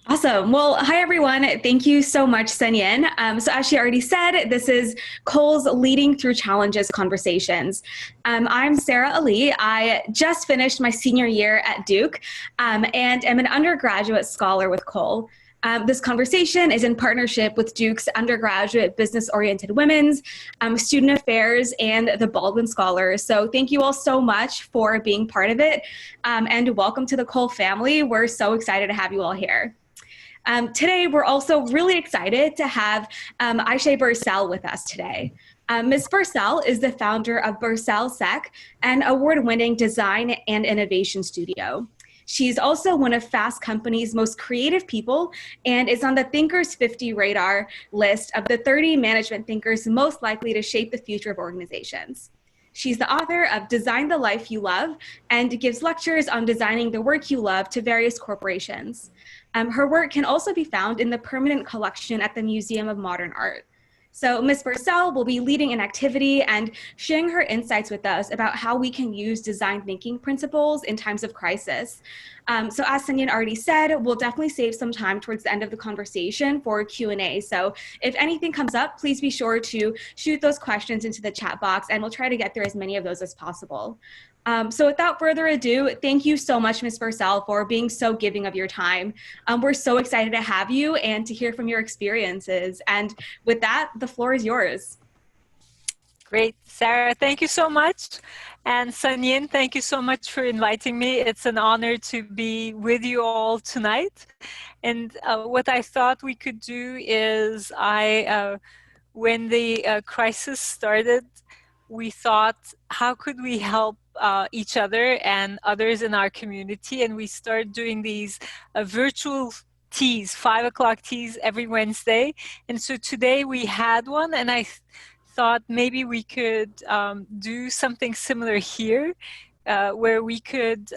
Awesome. Well, hi everyone. Thank you so much, Sunyin. So as she already said, this is Cole's Leading Through Challenges Conversations. I'm Sarah Ali. I just finished my senior year at Duke and am an undergraduate scholar with Cole. This conversation is in partnership with Duke's undergraduate business-oriented women's, student affairs, and the Baldwin Scholars. So thank you all so much for being part of it, and welcome to the Cole family. We're so excited to have you all here. Today, we're also really excited to have Ayse Birsel with us today. Ms. Birsel is the founder of Birsel Sec, an award-winning design and innovation studio. She's also one of Fast Company's most creative people and is on the Thinkers 50 radar list of the 30 management thinkers most likely to shape the future of organizations. She's the author of Design the Life You Love and gives lectures on designing the work you love to various corporations. Her work can also be found in the permanent collection at the Museum of Modern Art. So Ms. Birsel will be leading an activity and sharing her insights with us about how we can use design thinking principles in times of crisis. So as Sunyin already said, we'll definitely save some time towards the end of the conversation for Q&A. So if anything comes up, please be sure to shoot those questions into the chat box and we'll try to get through as many of those as possible. So without further ado, thank you so much, Ms. Birsel, for being so giving of your time. We're so excited to have you and to hear from your experiences. And with that, the floor is yours. Great, Sarah, thank you so much. And Sunyin, thank you so much for inviting me. It's an honor to be with you all tonight. And what I thought we could do is when the crisis started, we thought, how could we help each other and others in our community? And we started doing these virtual teas, 5 o'clock teas every Wednesday. And so today we had one, and I thought maybe we could do something similar here, where we could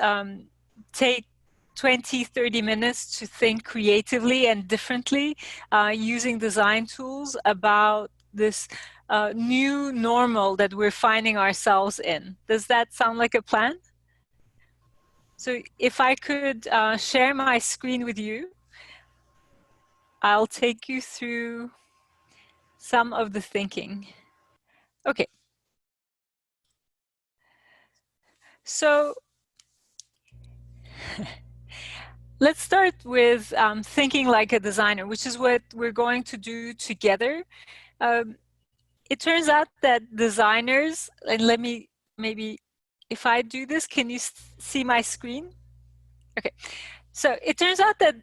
take 20-30 minutes to think creatively and differently using design tools about this new normal that we're finding ourselves in. Does that sound like a plan? So if I could share my screen with you, I'll take you through some of the thinking. Okay. So let's start with thinking like a designer, which is what we're going to do together. It turns out that designers, and let me maybe, if I do this, can you see my screen? Okay, so it turns out that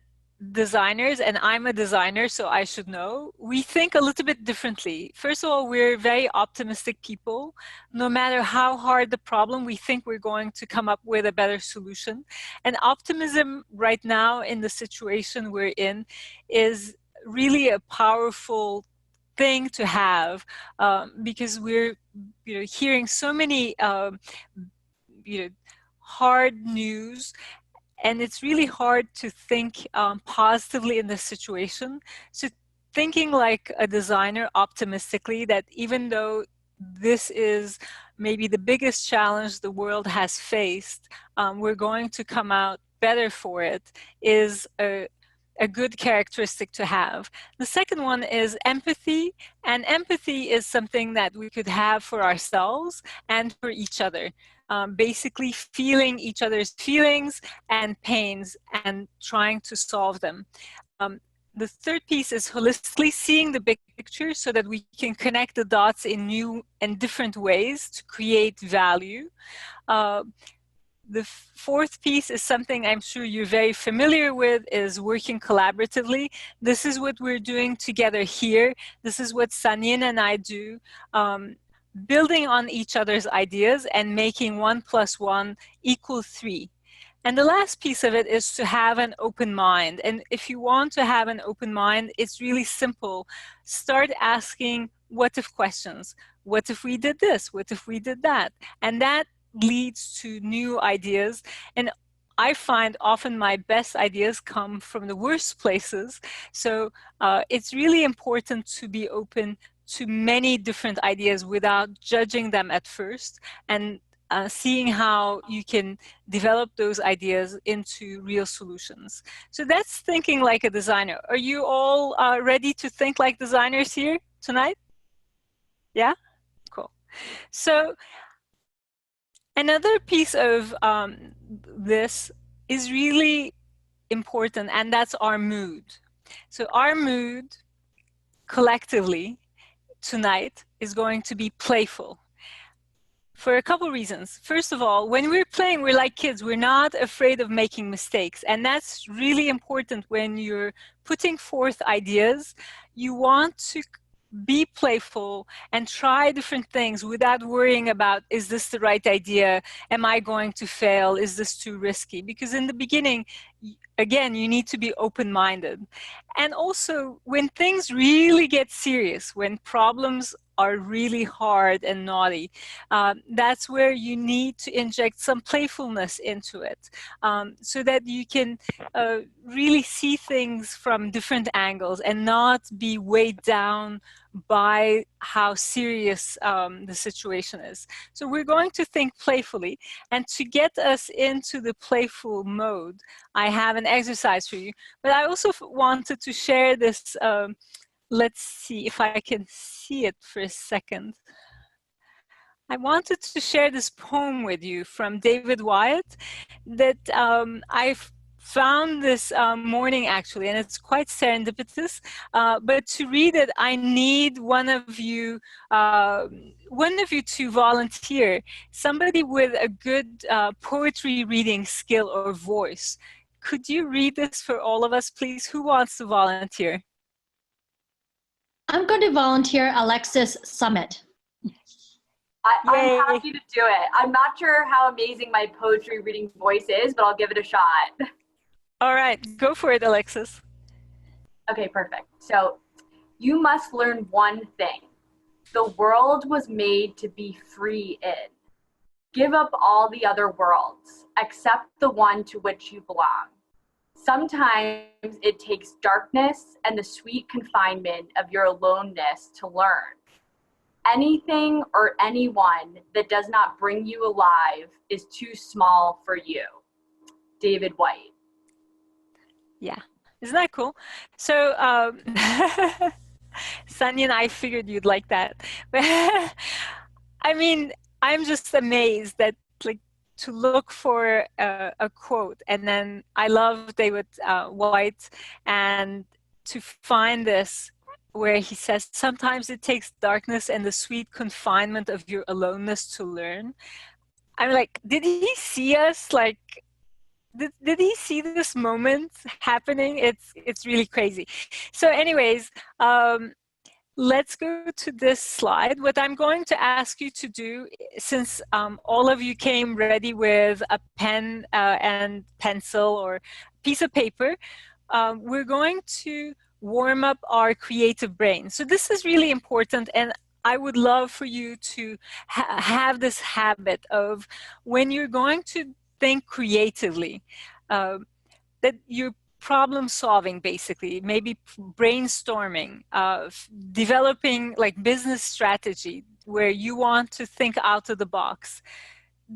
designers, and I'm a designer, so I should know, we think a little bit differently. First of all, we're very optimistic people. No matter how hard the problem, we think we're going to come up with a better solution. And optimism right now in the situation we're in is really a powerful thing to have, because we're hearing so many hard news, and it's really hard to think positively in this situation. So thinking like a designer optimistically, that even though this is maybe the biggest challenge the world has faced, we're going to come out better for it, is a good characteristic to have. The second one is empathy, and empathy is something that we could have for ourselves and for each other. Basically feeling each other's feelings and pains and trying to solve them. The third piece is holistically seeing the big picture so that we can connect the dots in new and different ways to create value. The fourth piece is something I'm sure you're very familiar with, is working collaboratively. This is what we're doing together here. This is what Sunyin and I do, building on each other's ideas and making 1 + 1 = 3. And the last piece of it is to have an open mind. And if you want to have an open mind, it's really simple. Start asking what if questions. What if we did this? What if we did that? And that leads to new ideas. And I find often my best ideas come from the worst places. So it's really important to be open to many different ideas without judging them at first, and seeing how you can develop those ideas into real solutions. So that's thinking like a designer. Are you all ready to think like designers here tonight? Yeah? Cool. So another piece of this is really important, and that's our mood. So our mood collectively tonight is going to be playful for a couple reasons. First of all, when we're playing, we're like kids. We're not afraid of making mistakes. And that's really important when you're putting forth ideas. You want to be playful and try different things without worrying about, is this the right idea? Am I going to fail? Is this too risky? Because in the beginning, again, you need to be open-minded. And also, when things really get serious, when problems are really hard and naughty, that's where you need to inject some playfulness into it, so that you can really see things from different angles and not be weighed down by how serious the situation is. So we're going to think playfully, and to get us into the playful mode, I have an exercise for you. But I also wanted to share this. Let's see if I can see it for a second. I wanted to share this poem with you from David Wyatt that I found this morning, actually, and it's quite serendipitous. But to read it, I need one of you to volunteer. Somebody with a good poetry reading skill or voice. Could you read this for all of us, please? Who wants to volunteer? I'm going to volunteer Alexis Summit. I'm happy to do it. I'm not sure how amazing my poetry reading voice is, but I'll give it a shot. All right, go for it, Alexis. Okay, perfect. So, you must learn one thing. The world was made to be free in. Give up all the other worlds, accept the one to which you belong. Sometimes it takes darkness and the sweet confinement of your aloneness to learn. Anything or anyone that does not bring you alive is too small for you. David Whyte. Yeah, isn't that cool? So, Sanya and I figured you'd like that. I mean, I'm just amazed that, like, to look for a quote, and then I love David Whyte, and to find this where he says, sometimes it takes darkness and the sweet confinement of your aloneness to learn. I'm like, did he see us? Like, did he see this moment happening? It's really crazy. So anyways, let's go to this slide. What I'm going to ask you to do, since all of you came ready with a pen and pencil or piece of paper, we're going to warm up our creative brain. So this is really important, and I would love for you to have this habit of, when you're going to think creatively, that you're problem solving, basically, maybe brainstorming, developing like business strategy where you want to think out of the box.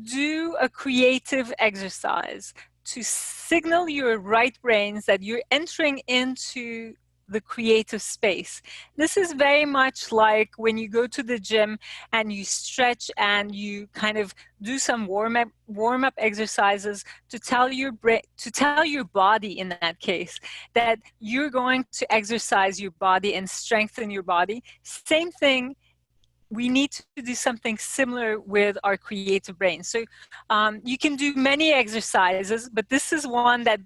Do a creative exercise to signal your right brains that you're entering into the creative space. This is very much like when you go to the gym and you stretch and you kind of do some warm up exercises to tell your brain, to tell your body, in that case, that you're going to exercise your body and strengthen your body. Same thing, we need to do something similar with our creative brain. So you can do many exercises, but this is one that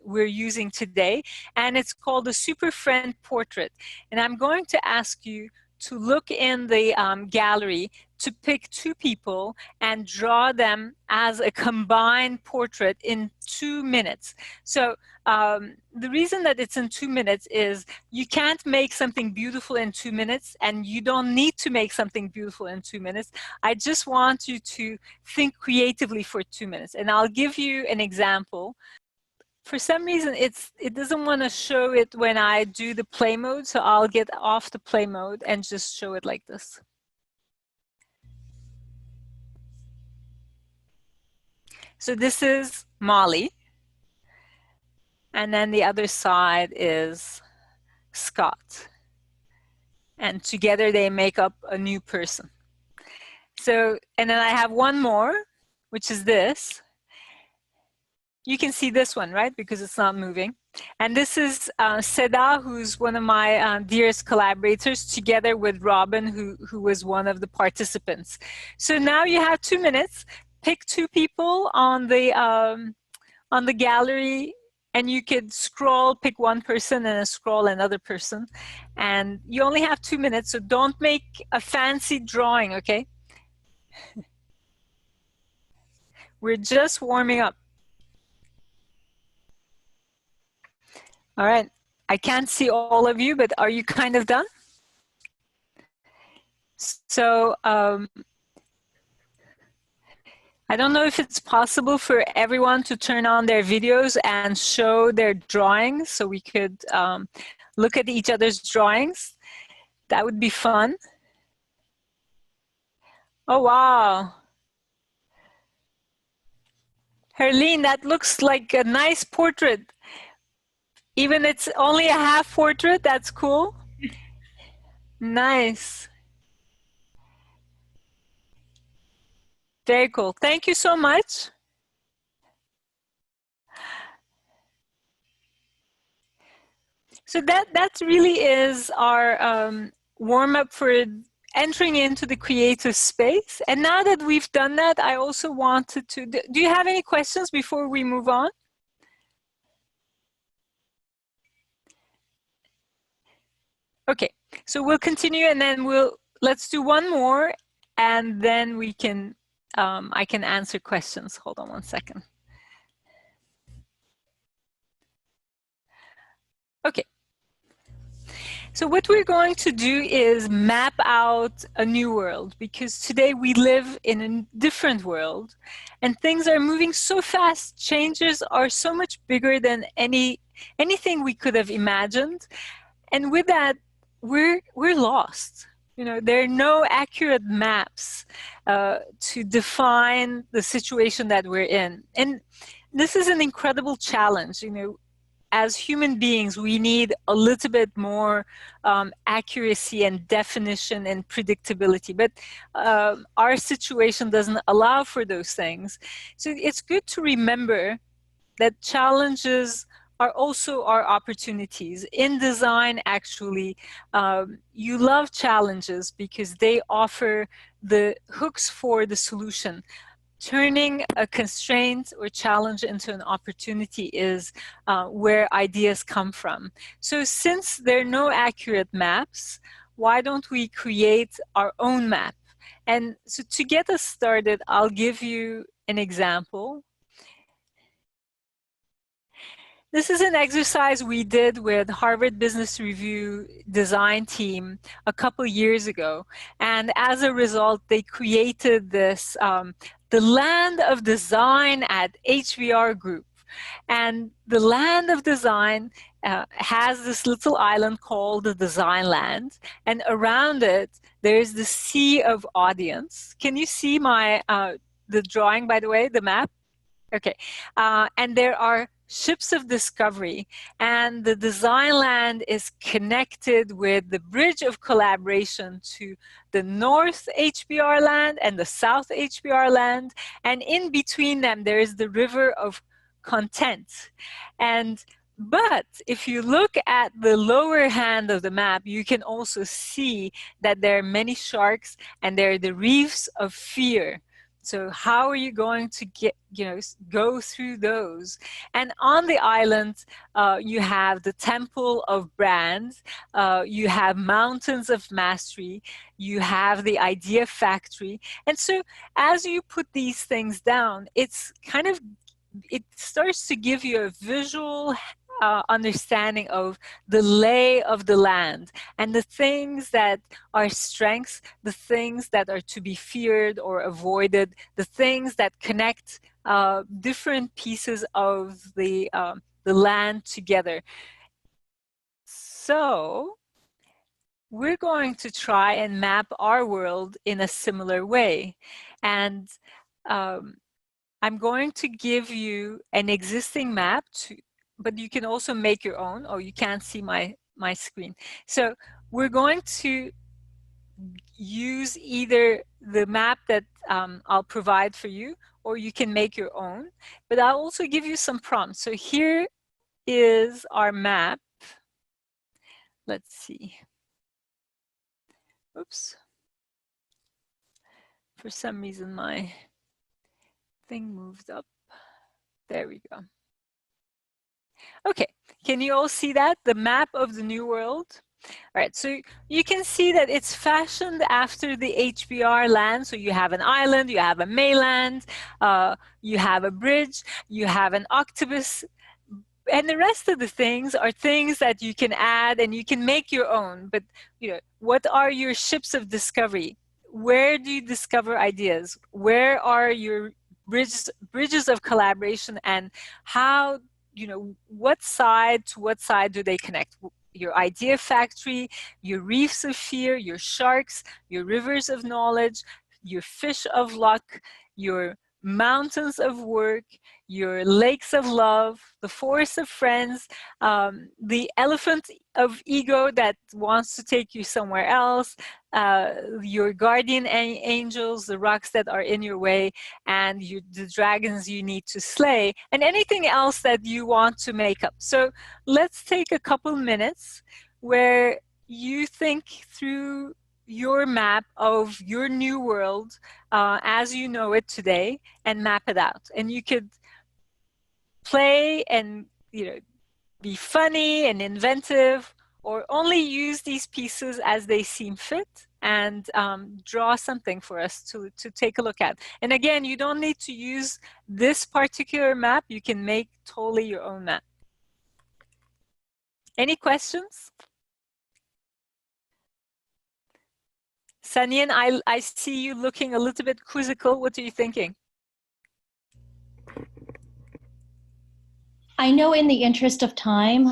we're using today, and it's called the Super Friend Portrait. And I'm going to ask you to look in the gallery to pick two people and draw them as a combined portrait in 2 minutes. So the reason that it's in 2 minutes is you can't make something beautiful in 2 minutes, and you don't need to make something beautiful in 2 minutes. I just want you to think creatively for 2 minutes, and I'll give you an example. For some reason, it doesn't want to show it when I do the play mode, so I'll get off the play mode and just show it like this. So this is Molly. And then the other side is Scott. And together they make up a new person. So, and then I have one more, which is this. You can see this one, right? Because it's not moving. And this is Seda, who's one of my dearest collaborators, together with Robin, who was one of the participants. So now you have 2 minutes. Pick 2 people on the gallery, and you could scroll, pick one person and then scroll another person. And you only have 2 minutes, so don't make a fancy drawing, okay? We're just warming up. All right, I can't see all of you, but are you kind of done? So I don't know if it's possible for everyone to turn on their videos and show their drawings so we could look at each other's drawings. That would be fun. Oh, wow. Herline, that looks like a nice portrait. Even it's only a half portrait, that's cool. Nice. Very cool. Thank you so much. So that really is our warm-up for entering into the creative space. And now that we've done that, I also wanted to, do you have any questions before we move on? Okay, so we'll continue, and then let's do one more, and then we can, I can answer questions. Hold on one second. Okay. So what we're going to do is map out a new world, because today we live in a different world and things are moving so fast. Changes are so much bigger than anything we could have imagined. And with that, we're lost. You know, there are no accurate maps to define the situation that we're in. And this is an incredible challenge. You know, as human beings, we need a little bit more accuracy and definition and predictability, but our situation doesn't allow for those things. So it's good to remember that challenges are also our opportunities. In design, actually, you love challenges because they offer the hooks for the solution. Turning a constraint or challenge into an opportunity is where ideas come from. So since there are no accurate maps, why don't we create our own map? And so to get us started, I'll give you an example. This is an exercise we did with Harvard Business Review design team a couple years ago. And as a result, they created this, the Land of Design at HBR Group. And the Land of Design has this little island called the Design Land. And around it, there's the sea of audience. Can you see my, the drawing, by the way, the map? Okay, and there are ships of discovery, and the design land is connected with the bridge of collaboration to the North HBR land and the South HBR land, and in between them there is the river of content. But if you look at the lower hand of the map, you can also see that there are many sharks and there are the reefs of fear. So how are you going to go through those? And on the island, you have the Temple of Brands, you have Mountains of Mastery, you have the Idea Factory. And so as you put these things down, it's kind of, it starts to give you a visual understanding of the lay of the land and the things that are strengths, the things that are to be feared or avoided, the things that connect different pieces of the land together. So we're going to try and map our world in a similar way. And I'm going to give you an existing map, but you can also make your own. Oh, you can't see my screen. So we're going to use either the map that I'll provide for you, or you can make your own. But I'll also give you some prompts. So here is our map. Let's see. Oops. For some reason, my thing moved up. There we go. Okay, can you all see that? The map of the New World? All right, so you can see that it's fashioned after the HBR land. So you have an island, you have a mainland, you have a bridge, you have an octopus, and the rest of the things are things that you can add and you can make your own. But what are your ships of discovery? Where do you discover ideas? Where are your bridges of collaboration, and how, what side to what side do they connect? Your idea factory, your reefs of fear, your sharks, your rivers of knowledge, your fish of luck, your mountains of work, your lakes of love, the forest of friends, the elephant of ego that wants to take you somewhere else, your guardian angels, the rocks that are in your way, and the dragons you need to slay, and anything else that you want to make up. So let's take a couple minutes where you think through your map of your new world as you know it today, and map it out. And you could play and be funny and inventive, or only use these pieces as they seem fit, and draw something for us to take a look at. And again, you don't need to use this particular map. You can make totally your own map. Any questions? Sanyan, I see you looking a little bit quizzical. What are you thinking? I know in the interest of time,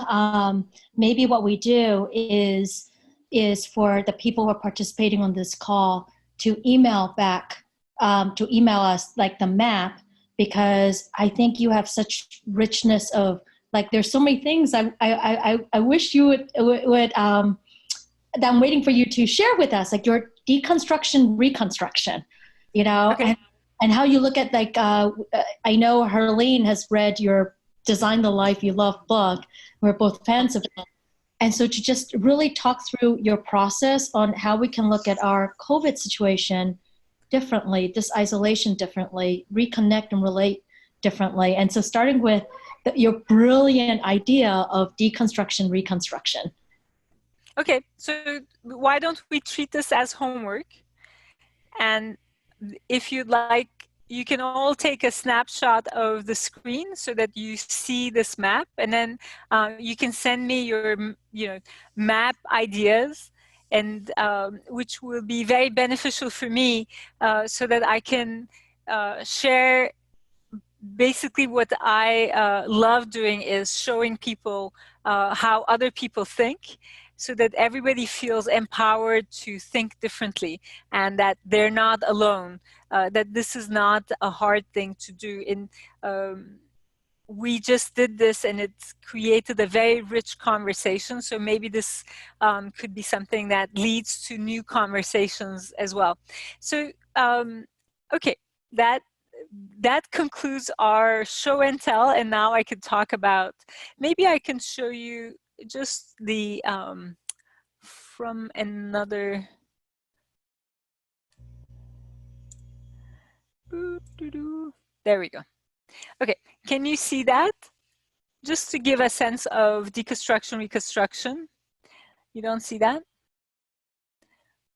maybe what we do is for the people who are participating on this call to email back, to email us like the map, because I think you have such richness of, like, there's so many things I wish you would that I'm waiting for you to share with us, like your deconstruction reconstruction, Okay. and how you look at, like, I know Herlene has read your Design the Life You Love book. We're both fans of it. And so to just really talk through your process on how we can look at our COVID situation differently, this isolation differently, reconnect and relate differently. And so starting with your brilliant idea of deconstruction reconstruction. Okay, so why don't we treat this as homework? And if you'd like, you can all take a snapshot of the screen so that you see this map, and then you can send me your map ideas, and which will be very beneficial for me, so that I can share. Basically, what I love doing is showing people how other people think, so that everybody feels empowered to think differently, and that they're not alone, that this is not a hard thing to do. We just did this, and it's created a very rich conversation, so maybe this could be something that leads to new conversations as well. So, okay, that concludes our show and tell, and now I could talk about, maybe I can show you just the from another there we go. Okay, can you see that? Just to give a sense of deconstruction reconstruction. You don't see that?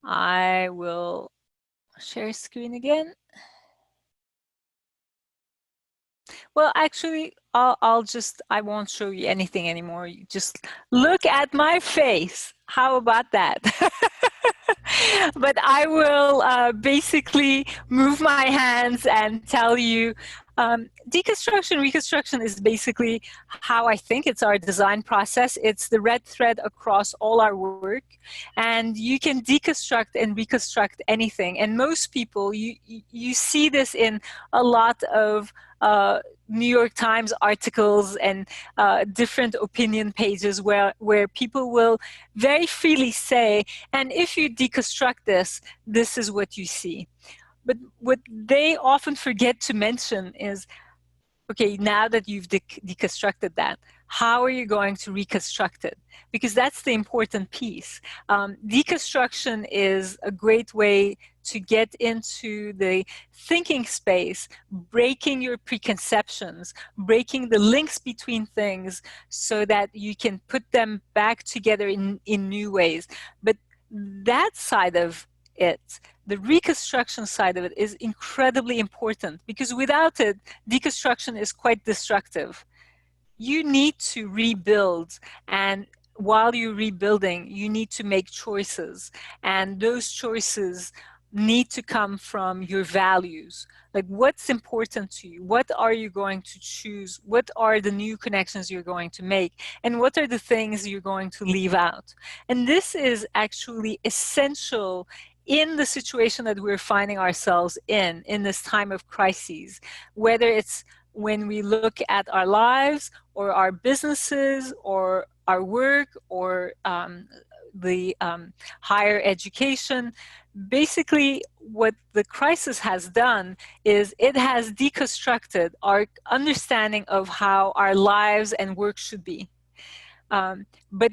I will share screen again. Well, actually, I won't show you anything anymore. You just look at my face. How about that? But I will basically move my hands and tell you Deconstruction reconstruction is basically how I think it's our design process. It's the red thread across all our work, and you can deconstruct and reconstruct anything. And most people, you see this in a lot of New York Times articles and different opinion pages where people will very freely say, and if you deconstruct this, this is what you see. But what they often forget to mention is, okay, now that you've deconstructed that, how are you going to reconstruct it? Because that's the important piece. Deconstruction is a great way to get into the thinking space, breaking your preconceptions, breaking the links between things so that you can put them back together in new ways. But that side of it, the reconstruction side of it, is incredibly important, because without it, deconstruction is quite destructive. You need to rebuild, and while you're rebuilding, you need to make choices, and those choices need to come from your values. Like, what's important to you? What are you going to choose? What are the new connections you're going to make? And what are the things you're going to leave out? And this is actually essential in the situation that we're finding ourselves in this time of crises, whether it's when we look at our lives or our businesses or our work or the higher education. Basically, what the crisis has done is it has deconstructed our understanding of how our lives and work should be. But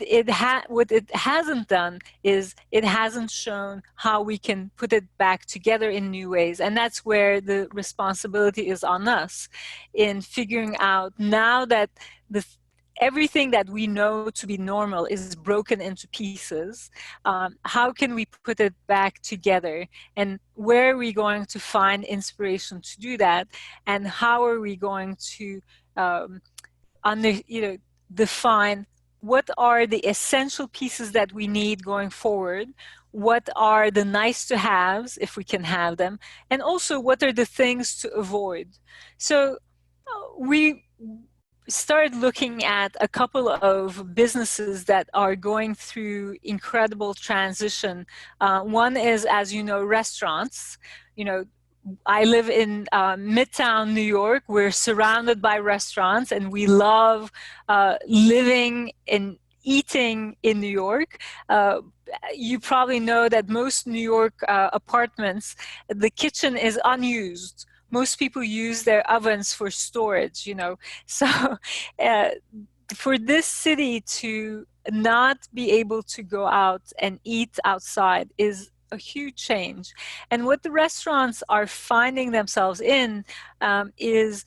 what it hasn't done is it hasn't shown how we can put it back together in new ways. And that's where the responsibility is on us in figuring out, now that everything that we know to be normal is broken into pieces, how can we put it back together? And where are we going to find inspiration to do that? And how are we going to define what are the essential pieces that we need going forward? What are the nice to haves, if we can have them? And also, what are the things to avoid? So we started looking at a couple of businesses that are going through incredible transition. One is, as you know, restaurants. You know, I live in Midtown, New York. We're surrounded by restaurants, and we love living and eating in New York. You probably know that most New York apartments, the kitchen is unused. Most people use their ovens for storage, you know. So for this city to not be able to go out and eat outside is a huge change. And what the restaurants are finding themselves in is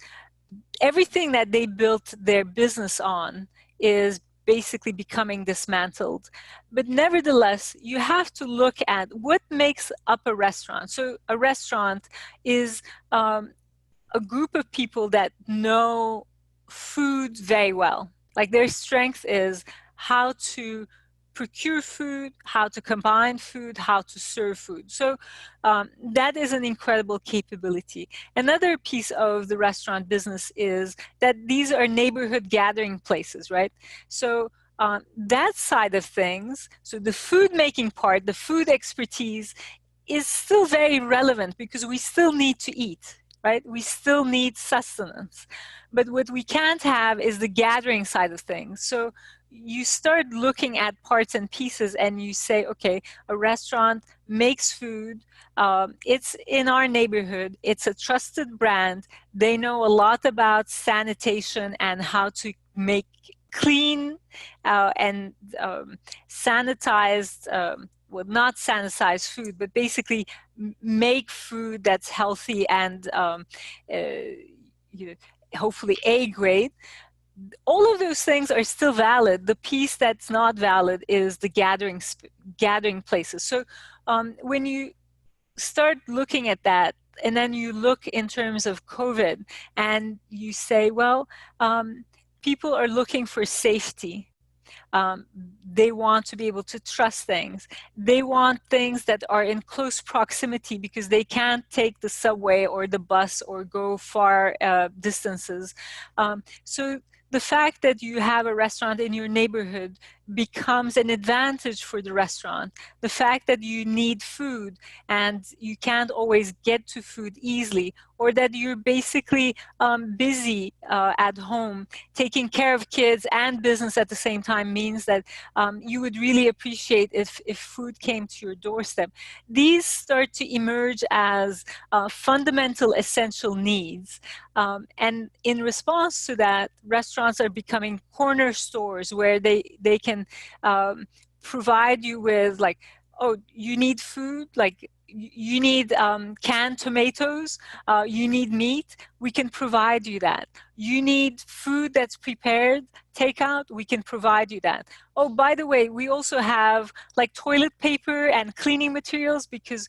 everything that they built their business on is basically becoming dismantled. But nevertheless, you have to look at what makes up a restaurant. So a restaurant is a group of people that know food very well. Like, their strength is how to procure food, how to combine food, how to serve food. So that is an incredible capability. Another piece of the restaurant business is that these are neighborhood gathering places, right? So that side of things, so the food making part, the food expertise, is still very relevant because we still need to eat, right? We still need sustenance. But what we can't have is the gathering side of things. So you start looking at parts and pieces and you say, okay, a restaurant makes food. It's in our neighborhood. It's a trusted brand. They know a lot about sanitation and how to make clean and sanitized, well, not sanitized food, but basically make food that's healthy and hopefully A grade. All of those things are still valid. The piece that's not valid is the gathering places. So when you start looking at that, and then you look in terms of COVID, and you say, well, people are looking for safety. They want to be able to trust things. They want things that are in close proximity because they can't take the subway or the bus or go far distances. So the fact that you have a restaurant in your neighborhood becomes an advantage for the restaurant. The fact that you need food and you can't always get to food easily, or that you're basically busy at home, taking care of kids and business at the same time, means that you would really appreciate if food came to your doorstep. These start to emerge as fundamental essential needs. And in response to that, restaurants are becoming corner stores where they can provide you with, like, oh, you need food, like you need canned tomatoes, you need meat, we can provide you that. You need food that's prepared, takeout, we can provide you that. Oh, by the way, we also have like toilet paper and cleaning materials because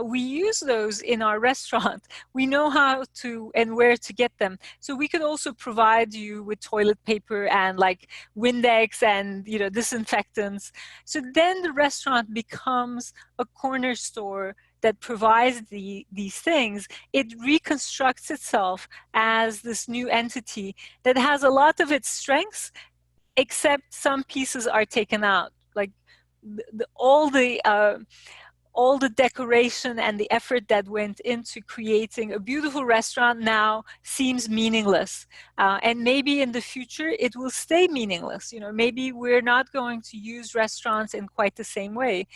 we use those in our restaurant. We know how to and where to get them. So we could also provide you with toilet paper and like Windex and, you know, disinfectants. So then the restaurant becomes a corner store that provides these things. It reconstructs itself as this new entity that has a lot of its strengths, except some pieces are taken out. Like all the decoration and the effort that went into creating a beautiful restaurant now seems meaningless. And maybe in the future it will stay meaningless. You know, maybe we're not going to use restaurants in quite the same way.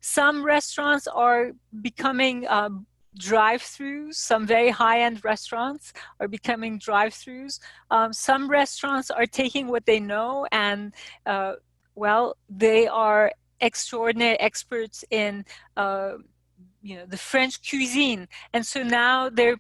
Some restaurants are becoming drive-throughs. Some very high-end restaurants are becoming drive-throughs. Some restaurants are taking what they know and, well, they are extraordinary experts in you know, the French cuisine, and so now they're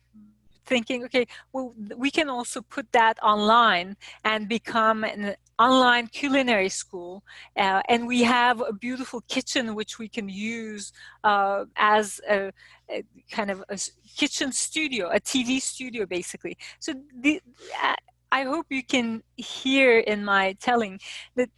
thinking, okay, well, we can also put that online and become an online culinary school, and we have a beautiful kitchen which we can use as a kind of a kitchen studio, a TV studio basically. So I hope you can hear in my telling that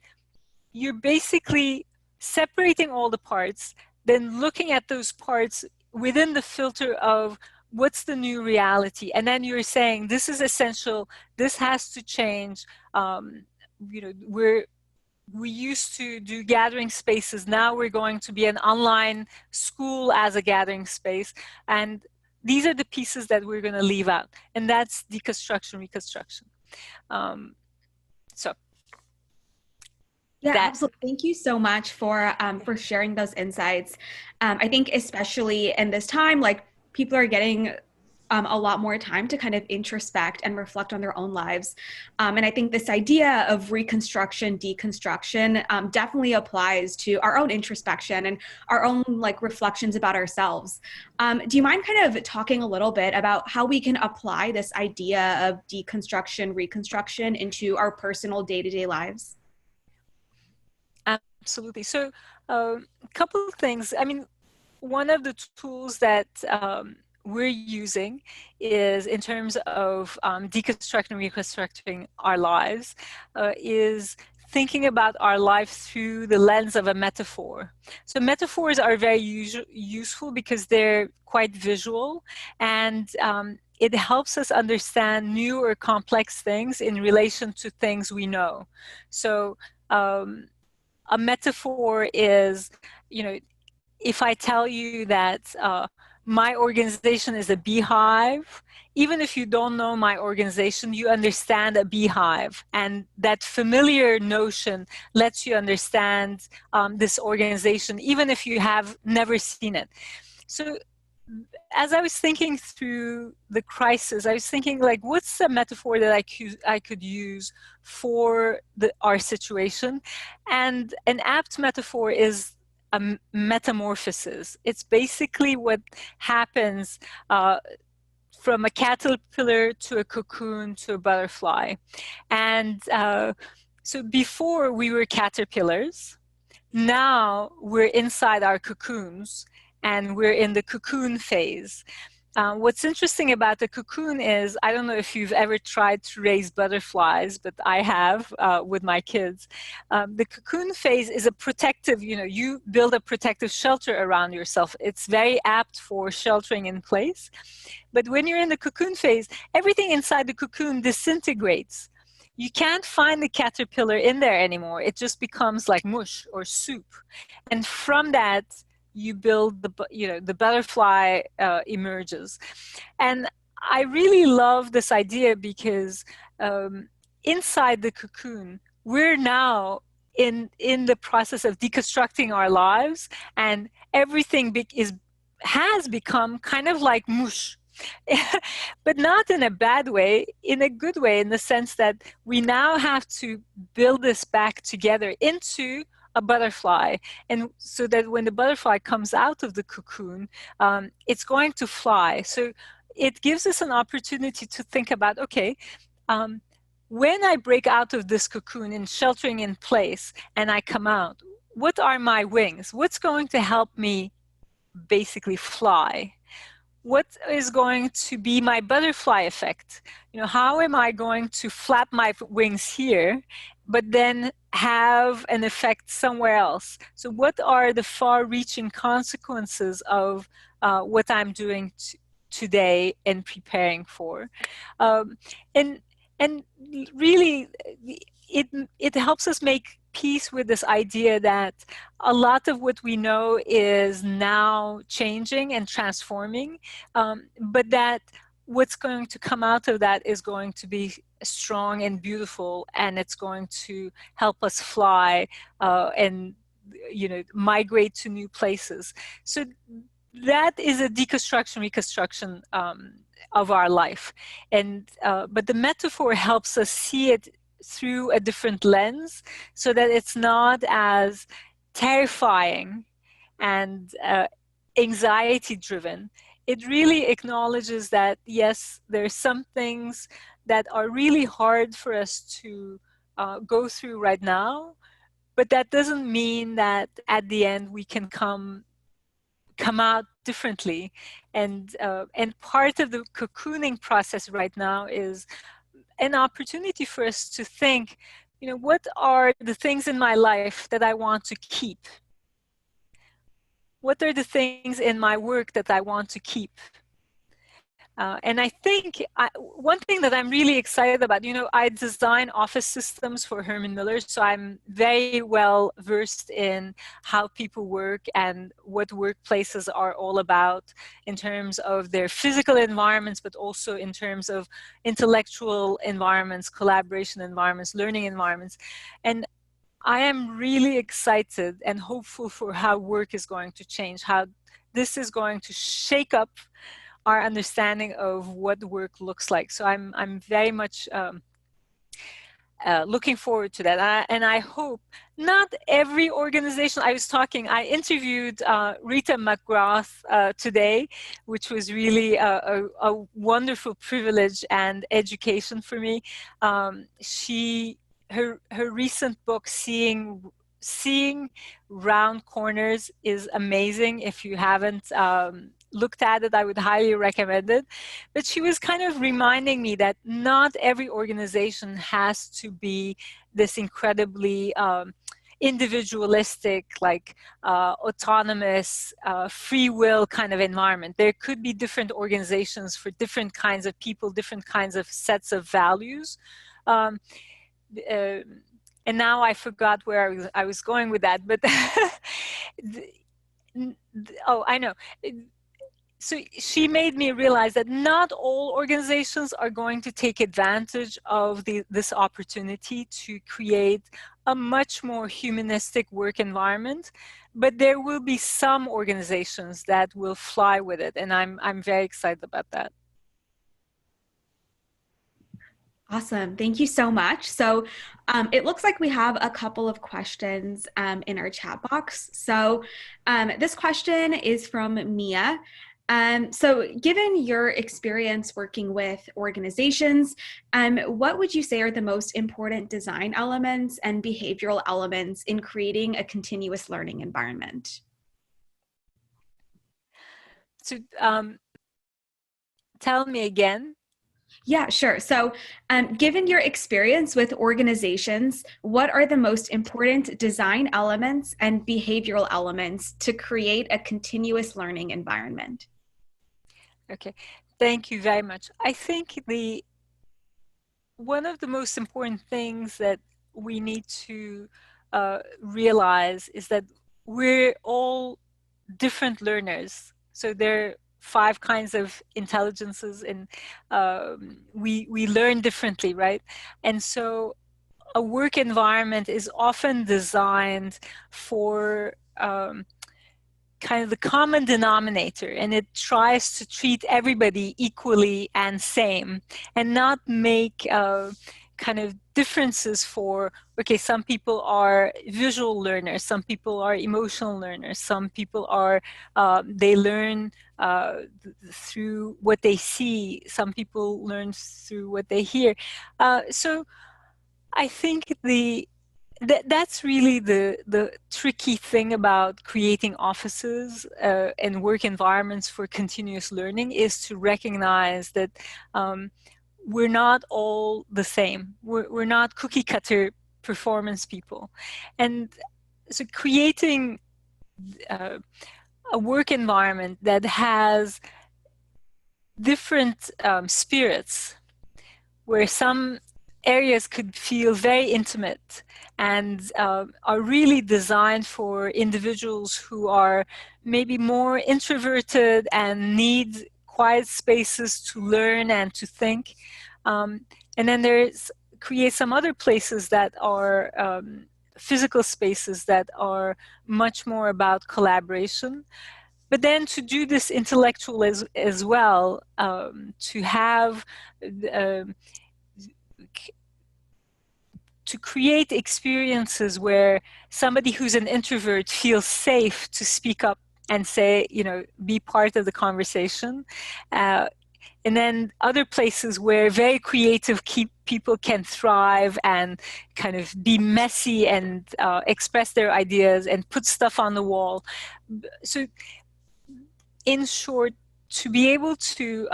you're basically separating all the parts, then looking at those parts within the filter of what's the new reality, and then you're saying this is essential, this has to change. You know, we used to do gathering spaces, now we're going to be an online school as a gathering space, and these are the pieces that we're going to leave out, and that's deconstruction reconstruction. So yeah, absolutely. Thank you so much for sharing those insights. I think especially in this time, like people are getting a lot more time to kind of introspect and reflect on their own lives. And I think this idea of reconstruction, deconstruction definitely applies to our own introspection and our own like reflections about ourselves. Do you mind kind of talking a little bit about how we can apply this idea of deconstruction, reconstruction into our personal day-to-day lives? Absolutely. So a couple of things. I mean, one of the tools that we're using is in terms of deconstructing and reconstructing our lives is thinking about our life through the lens of a metaphor. So metaphors are very useful because they're quite visual, and it helps us understand new or complex things in relation to things we know. So a metaphor is, you know, if I tell you that my organization is a beehive, even if you don't know my organization, you understand a beehive. And that familiar notion lets you understand this organization, even if you have never seen it. So as I was thinking through the crisis, I was thinking, like, what's a metaphor that I could use for our situation? And an apt metaphor is a metamorphosis. It's basically what happens from a caterpillar to a cocoon to a butterfly. And so before we were caterpillars, now we're inside our cocoons, and we're in the cocoon phase. What's interesting about the cocoon is, I don't know if you've ever tried to raise butterflies, but I have with my kids. The cocoon phase is a protective, you build a protective shelter around yourself. It's very apt for sheltering in place. But when you're in the cocoon phase, everything inside the cocoon disintegrates. You can't find the caterpillar in there anymore. It just becomes like mush or soup. And from that, you build the butterfly emerges. And I really love this idea because inside the cocoon, we're now in the process of deconstructing our lives, and everything has become kind of like mush. But not in a bad way, in a good way, in the sense that we now have to build this back together into a butterfly, and so that when the butterfly comes out of the cocoon, it's going to fly. So it gives us an opportunity to think about, okay, when I break out of this cocoon and sheltering in place and I come out, what are my wings? What's going to help me basically fly? What is going to be my butterfly effect? How am I going to flap my wings here, but then have an effect somewhere else? So what are the far-reaching consequences of what I'm doing today and preparing for? And really, it helps us make peace with this idea that a lot of what we know is now changing and transforming, but that what's going to come out of that is going to be strong and beautiful, and it's going to help us fly and migrate to new places. So that is a deconstruction reconstruction of our life, and but the metaphor helps us see it through a different lens, so that it's not as terrifying and anxiety driven. It really acknowledges that, yes, there's some things that are really hard for us to go through right now, but that doesn't mean that at the end we can come out differently. And part of the cocooning process right now is an opportunity for us to think, what are the things in my life that I want to keep? What are the things in my work that I want to keep? And I think one thing that I'm really excited about, I design office systems for Herman Miller, so I'm very well versed in how people work and what workplaces are all about in terms of their physical environments, but also in terms of intellectual environments, collaboration environments, learning environments. And I am really excited and hopeful for how work is going to change, how this is going to shake up our understanding of what work looks like. So I'm very much looking forward to that. And I hope not every organization, I interviewed Rita McGrath today, which was really a wonderful privilege and education for me. Her recent book, Seeing Round Corners, is amazing. If you haven't looked at it, I would highly recommend it. But she was kind of reminding me that not every organization has to be this incredibly individualistic, like autonomous, free will kind of environment. There could be different organizations for different kinds of people, different kinds of sets of values. And now I forgot where I was going with that, but oh, I know. So she made me realize that not all organizations are going to take advantage of this opportunity to create a much more humanistic work environment, but there will be some organizations that will fly with it, and I'm very excited about that. Awesome. Thank you so much. So it looks like we have a couple of questions in our chat box. So this question is from Mia. So given your experience working with organizations, what would you say are the most important design elements and behavioral elements in creating a continuous learning environment? So tell me again. Yeah, sure. So, given your experience with organizations, what are the most important design elements and behavioral elements to create a continuous learning environment? Okay, thank you very much. I think one of the most important things that we need to realize is that we're all different learners. So there are 5 kinds of intelligences, and we learn differently, right? And so a work environment is often designed for kind of the common denominator, and it tries to treat everybody equally and same, and not make kind of differences for, okay, some people are visual learners, some people are emotional learners, some people are, they learn through what they see, some people learn through what they hear. So I think that's really the tricky thing about creating offices and work environments for continuous learning, is to recognize that we're not all the same. We're not cookie cutter performance people. And so creating a work environment that has different spirits, where some areas could feel very intimate and are really designed for individuals who are maybe more introverted and need quiet spaces to learn and to think. And then create some other places that are physical spaces that are much more about collaboration. But then to do this intellectual as well, to have to create experiences where somebody who's an introvert feels safe to speak up and say, be part of the conversation. And then other places where very creative people can thrive and kind of be messy and express their ideas and put stuff on the wall. So in short, to be able to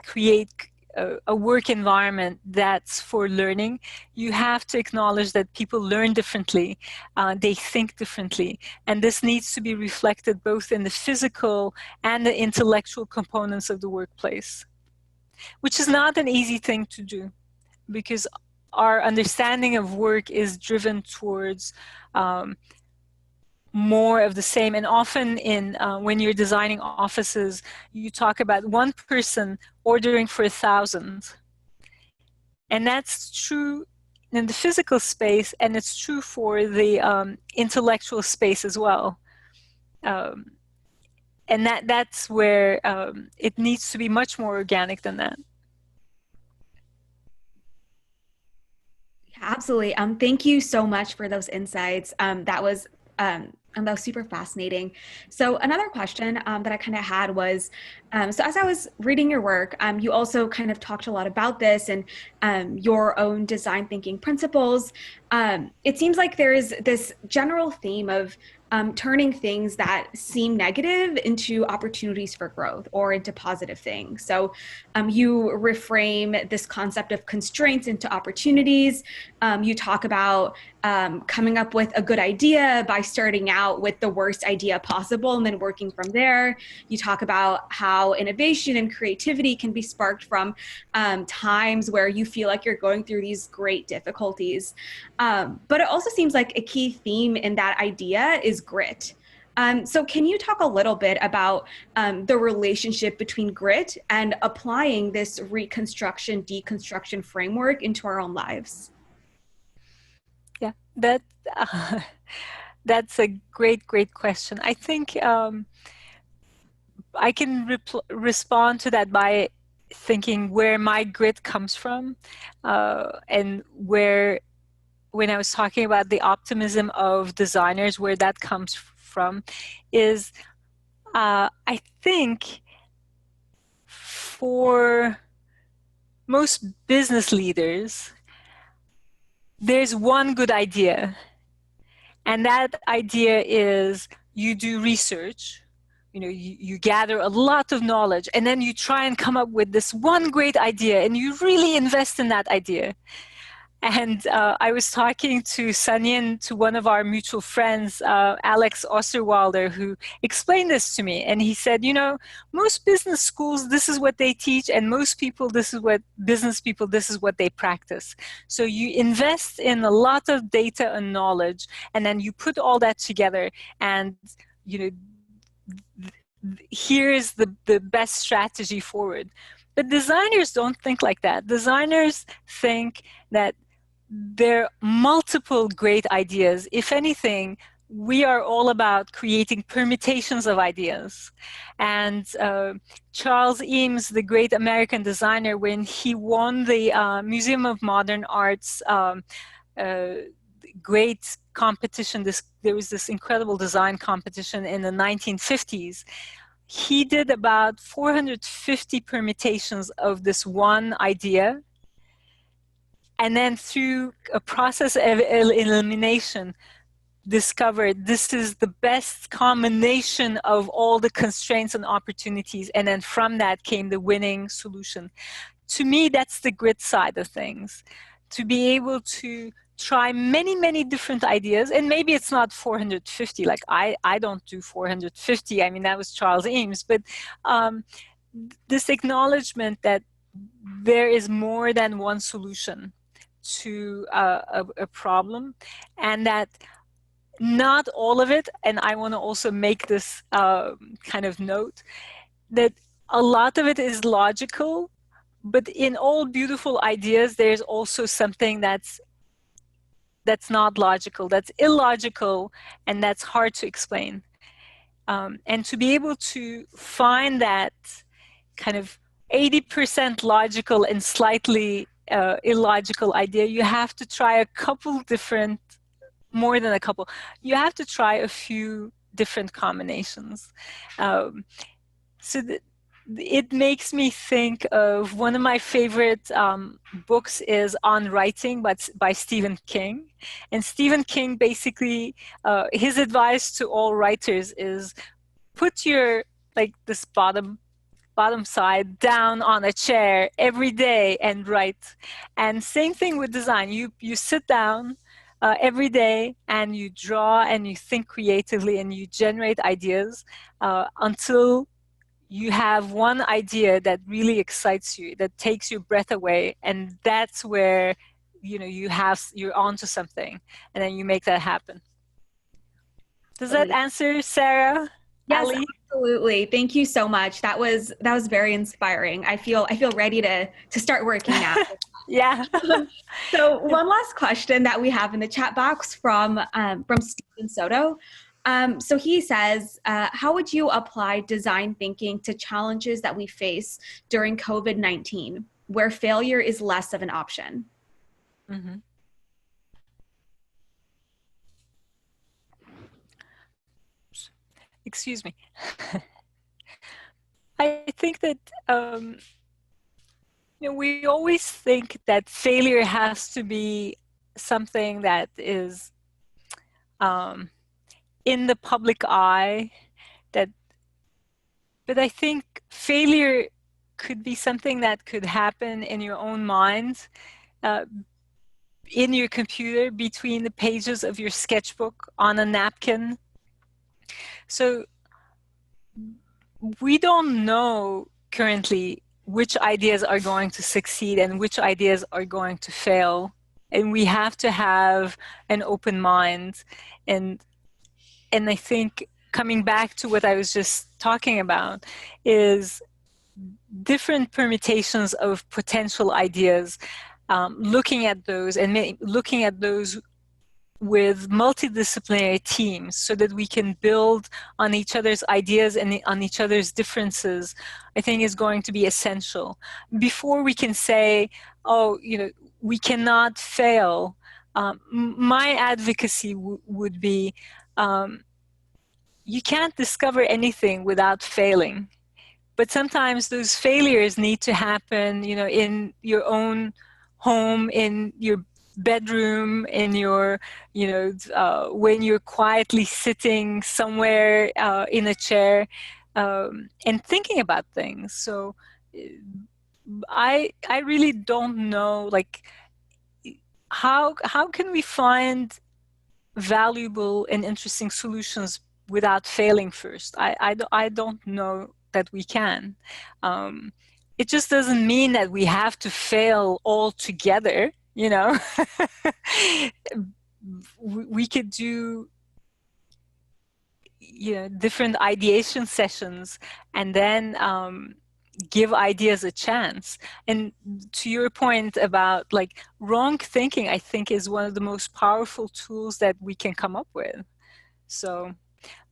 create a work environment that's for learning, you have to acknowledge that people learn differently, they think differently, and this needs to be reflected both in the physical and the intellectual components of the workplace, which is not an easy thing to do, because our understanding of work is driven towards more of the same. And often when you're designing offices, you talk about one person ordering for 1,000. And that's true in the physical space, and it's true for the intellectual space as well. And that's where it needs to be much more organic than that. Absolutely. Thank you so much for those insights. That was super fascinating. So another question that I kind of had was, so as I was reading your work, you also kind of talked a lot about this and your own design thinking principles. It seems like there is this general theme of turning things that seem negative into opportunities for growth or into positive things. So you reframe this concept of constraints into opportunities. You talk about coming up with a good idea by starting out with the worst idea possible and then working from there. You talk about how innovation and creativity can be sparked from times where you feel like you're going through these great difficulties. But it also seems like a key theme in that idea is grit. So can you talk a little bit about the relationship between grit and applying this reconstruction, deconstruction framework into our own lives? Yeah, that's a great question. I think I can respond to that by thinking where my grit comes from, and when I was talking about the optimism of designers, where that comes from is, I think for most business leaders, there's one good idea. And that idea is you do research, you gather a lot of knowledge, and then you try and come up with this one great idea, and you really invest in that idea. And I was talking to Sanyin, to one of our mutual friends, Alex Osterwalder, who explained this to me. And he said, most business schools, this is what they teach, and most people, business people, this is what they practice. So you invest in a lot of data and knowledge, and then you put all that together, and here is the best strategy forward. But designers don't think like that. Designers think that there are multiple great ideas. If anything, we are all about creating permutations of ideas. And Charles Eames, the great American designer, when he won the Museum of Modern Art's great competition, there was this incredible design competition in the 1950s. He did about 450 permutations of this one idea. And then through a process of elimination, discovered this is the best combination of all the constraints and opportunities. And then from that came the winning solution. To me, that's the grit side of things. To be able to try many, many different ideas. And maybe it's not 450, like I don't do 450. I mean, that was Charles Eames. But this acknowledgement that there is more than one solution to a problem, and that not all of it, and I want to also make this kind of note, that a lot of it is logical, but in all beautiful ideas, there's also something that's not logical, that's illogical, and that's hard to explain. And to be able to find that kind of 80% logical and slightly illogical idea, you have to try a couple different, more than a couple, you have to try a few different combinations. So it makes me think of one of my favorite books is On Writing by Stephen King. And Stephen King basically, his advice to all writers is put your, this bottom side down on a chair every day and write. And same thing with design. You sit down every day and you draw and you think creatively and you generate ideas until you have one idea that really excites you, that takes your breath away, and that's where you're onto something, and then you make that happen. Does that answer, Sarah? Yes, Ali? absolutely. Thank you so much. That was very inspiring. I feel ready to start working now. Yeah. So one last question that we have in the chat box from Stephen Soto. So he says, how would you apply design thinking to challenges that we face during COVID-19, where failure is less of an option? Mm-hmm. Excuse me. I think that we always think that failure has to be something that is in the public eye, but I think failure could be something that could happen in your own mind, in your computer, between the pages of your sketchbook, on a napkin. So we don't know currently which ideas are going to succeed and which ideas are going to fail. And we have to have an open mind. And I think coming back to what I was just talking about is different permutations of potential ideas, looking at those and looking at those with multidisciplinary teams so that we can build on each other's ideas and on each other's differences, I think is going to be essential. Before we can say, oh, we cannot fail, my advocacy would be, you can't discover anything without failing. But sometimes those failures need to happen, in your own home, in your bedroom, in your, when you're quietly sitting somewhere in a chair. and thinking about things. So I really don't know, like, how can we find valuable and interesting solutions without failing first? I don't know that we can. It just doesn't mean that we have to fail altogether, you know. We could do, you know, different ideation sessions, and then give ideas a chance. And to your point about like wrong thinking, I think is one of the most powerful tools that we can come up with. So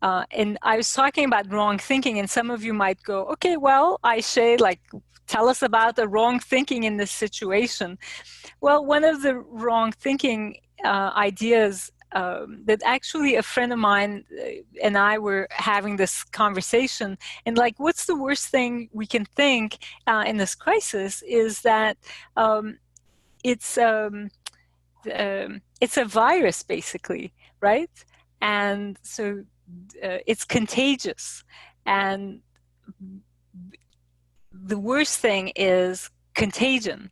and I was talking about wrong thinking, and some of you might go, okay, well, Ayse, like, tell us about the wrong thinking in this situation. Well, one of the wrong thinking ideas that actually a friend of mine and I were having this conversation, and like, what's the worst thing we can think in this crisis is that it's a virus, basically, right? And so it's contagious, and the worst thing is contagion.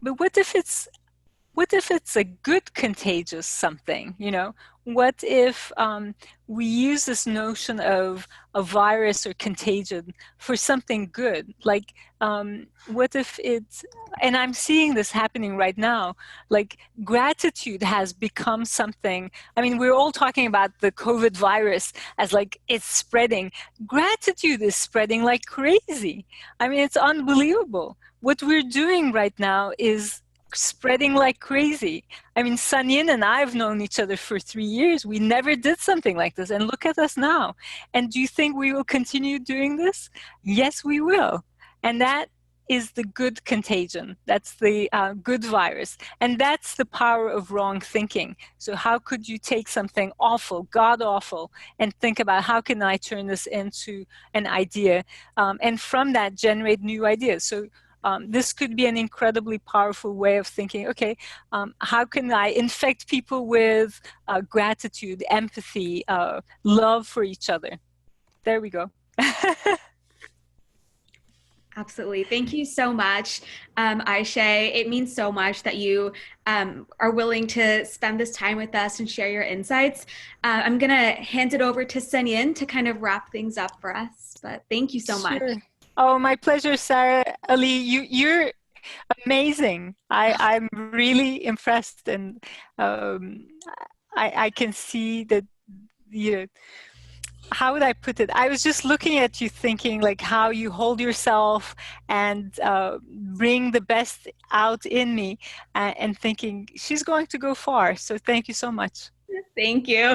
But what if it's a good contagious something, you know? What if we use this notion of a virus or contagion for something good? Like, what if it's, and I'm seeing this happening right now, like gratitude has become something. I mean, we're all talking about the COVID virus as like it's spreading. Gratitude is spreading like crazy. I mean, it's unbelievable. What we're doing right now is spreading like crazy. I mean, Sanyin and I have known each other for 3 years. We never did something like this, and look at us now. And do you think we will continue doing this? Yes, we will. And that is the good contagion. That's the good virus. And that's the power of wrong thinking. So how could you take something awful, god awful, and think about how can I turn this into an idea, and from that generate new ideas? So this could be an incredibly powerful way of thinking, okay, how can I infect people with gratitude, empathy, love for each other? There we go. Absolutely. Thank you so much, Ayse. It means so much that you are willing to spend this time with us and share your insights. I'm going to hand it over to Sanyin to kind of wrap things up for us, but thank you so much. Oh, my pleasure, Sarah. Ali, you're amazing. I'm really impressed, and I can see that, you know, how would I put it? I was just looking at you thinking like how you hold yourself and bring the best out in me, and thinking she's going to go far. So thank you so much. Thank you.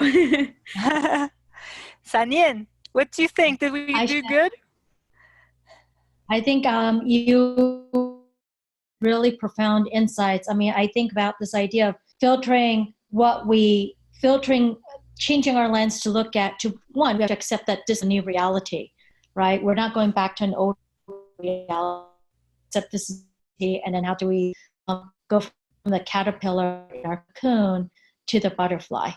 Sanyin, what do you think? Did we do good? I think you really profound insights. I mean, I think about this idea of filtering, changing our lens to look at, to one, we have to accept that this is a new reality, right? We're not going back to an old reality, accept this is, and then how do we go from the caterpillar in our cocoon to the butterfly?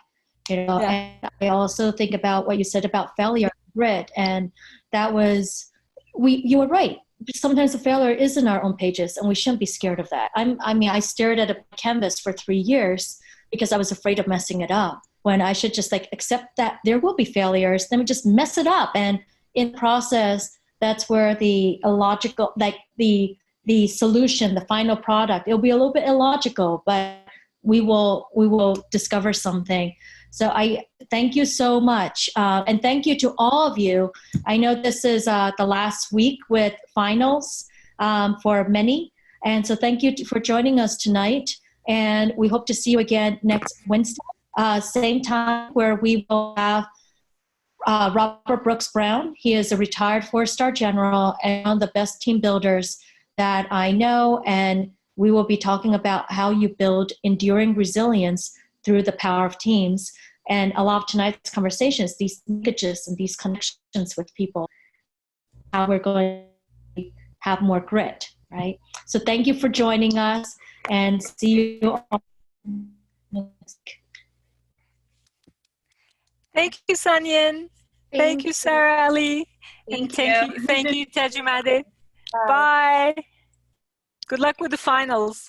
You know, yeah. And I also think about what you said about failure, grit, and that was, you were right. Sometimes the failure is in our own pages, and we shouldn't be scared of that. I stared at a canvas for 3 years because I was afraid of messing it up, when I should just like accept that there will be failures, then we just mess it up. And in the process, that's where the illogical, like the solution, the final product, it'll be a little bit illogical, but we will discover something. So I thank you so much. And thank you to all of you. I know this is the last week with finals for many. And so thank you for joining us tonight. And we hope to see you again next Wednesday, same time, where we will have Robert Brooks Brown. He is a retired 4-star general and one of the best team builders that I know. And we will be talking about how you build enduring resilience through the power of teams. And a lot of tonight's conversations, these linkages and these connections with people, how we're going to have more grit, right? So thank you for joining us, and see you all next week. Thank you, Sanyin. Thank you, Sarah Ali. And thank you, Tajimade. Bye. Good luck with the finals.